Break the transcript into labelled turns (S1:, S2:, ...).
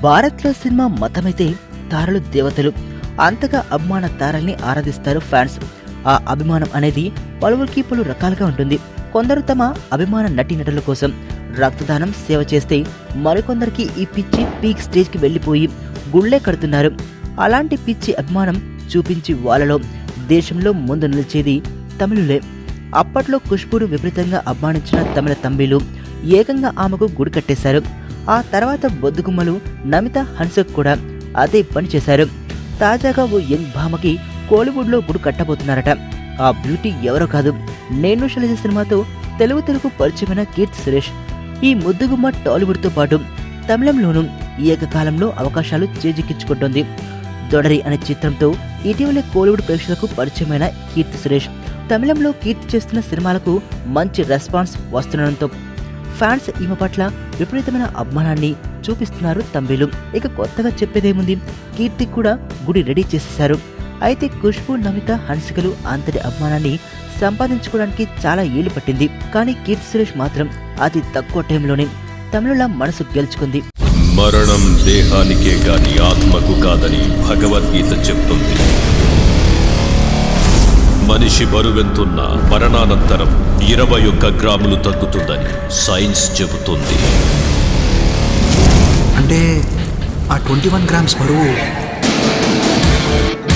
S1: భారత్లో సినిమా మతమైతే తారలు దేవతలు. అంతగా అభిమాన తారల్ని ఆరాధిస్తారు ఫ్యాన్స్. ఆ అభిమానం అనేది పలువురికి పలు రకాలుగా ఉంటుంది. కొందరు తమ అభిమాన నటీనటుల కోసం రక్తదానం సేవ చేస్తే, మరికొందరికి ఈ పిచ్చి పీక్ స్టేజ్కి వెళ్ళిపోయి గుళ్ళే కడుతున్నారు. అలాంటి పిచ్చి అభిమానం చూపించి వాళ్ళలో దేశంలో ముందు నిలిచేది తమిళులే. అప్పట్లో ఖుష్బూను విపరీతంగా అభిమానించిన తమిళ తంబిలు ఏకంగా ఆమెకు గుడి కట్టేశారు. ఆ తర్వాత బొద్దుగుమ్మలు నమిత హన్సక్ కూడా అదే పని చేశారు. తాజాగా ఓ యంగ్ భామకి కోలీవుడ్లో గుడి కట్టబోతున్నారట. ఆ బ్యూటీ ఎవరో కాదు, నేను శైలజ సినిమాతో తెలుగు పరిచయమైన కీర్తి సురేష్. ఈ ముద్దుగుమ్మ టాలీవుడ్తో పాటు తమిళంలోనూ ఏకకాలంలో అవకాశాలు చేజిక్కించుకుంటోంది. దొడరి అనే చిత్రంతో ఇటీవలే కోలీవుడ్ ప్రేక్షకులకు పరిచయమైన కీర్తి సురేష్ తమిళంలో కీర్తి చేస్తున్న సినిమాలకు మంచి రెస్పాన్స్ వస్తుండడంతో ఫ్యాన్స్ ఈమె పట్ల విపరీతమైన అభిమానాన్ని చూపిస్తున్నారు తంబిలు. ఇక కొత్తగా చెప్పేదేముంది, కీర్తి కూడా గుడి రెడీ చేసేశారు. అయితే ఖుష్బూ, నమిత, హన్సికలు అంతటి అభిమానాన్ని సంపాదించుకోవడానికి చాలా ఏళ్లు పట్టింది. కానీ కీర్తి సురేష్ మాత్రం అతి తక్కువ టైంలోనే తమిళుల మనసు గెలుచుకుంది.
S2: మరణం దేహానికే గాని ఆత్మకు కాదని భగవద్గీత చెప్తుంది. మనిషి బరువెంతున్న మరణానంతరం 21 గ్రాములు తగ్గుతుందని సైన్స్ చెబుతుంది.
S3: అంటే ఆ 21 గ్రామ్స్ బరువు